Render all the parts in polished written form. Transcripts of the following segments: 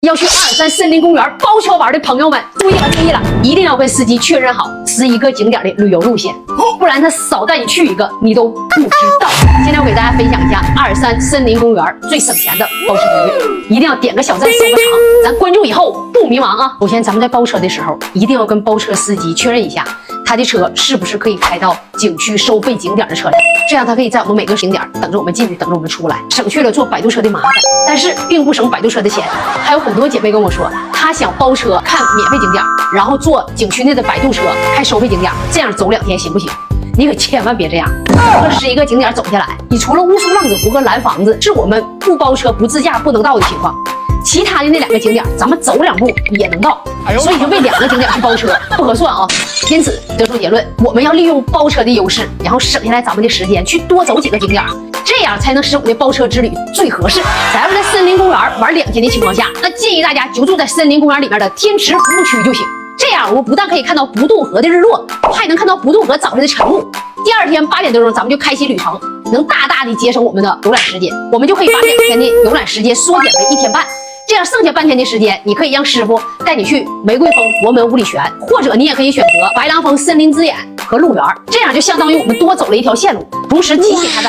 要去阿尔山森林公园包车玩的朋友们，注意了，一定要跟司机确认好11个景点的旅游路线，不然他少带你去一个，你都不知道。现在我给大家分享一下阿尔山森林公园最省钱的包车攻略，一定要点个小赞，收个藏，咱关注以后不迷茫啊。首先，咱们在包车的时候，一定要跟包车司机确认一下，他的车是不是可以开到景区收费景点的车辆，这样他可以在我们每个景点等着我们进去，等着我们出来，省去了坐摆渡车的麻烦。但是并不省摆渡车的钱，还有很多姐妹跟我说，她想包车看免费景点，然后坐景区内的摆渡车开收费景点，这样走2天行不行？你可千万别这样。这11个景点走下来，你除了乌苏浪子湖和蓝房子是我们不包车不自驾不能到的情况，其他的那2个景点咱们走2步也能到，所以就为2个景点去包车不合算啊。因此得出结论，我们要利用包车的优势，然后省下来咱们的时间去多走几个景点，这样才能使我们的包车之旅最合适。咱们在森林公园玩2天的情况下，那建议大家就住在森林公园里面的天池服务区就行。这样我们不但可以看到不渡河的日落，还能看到不渡河早晨的晨雾。第2天8点多钟咱们就开启旅程，能大大的节省我们的游览时间，我们就可以把2天的游览时间缩减为1天半。这样剩下半天的时间，你可以让师傅带你去玫瑰峰国门五里泉，或者你也可以选择白狼峰森林之眼和鹿园，这样就相当于我们多走了1条线路。同时提醒一下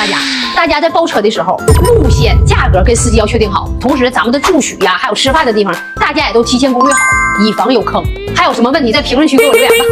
大家在包车的时候，路线、价格跟司机要确定好，同时咱们的住宿呀，还有吃饭的地方，大家也都提前攻略好，以防有坑。还有什么问题在评论区给我留言吧。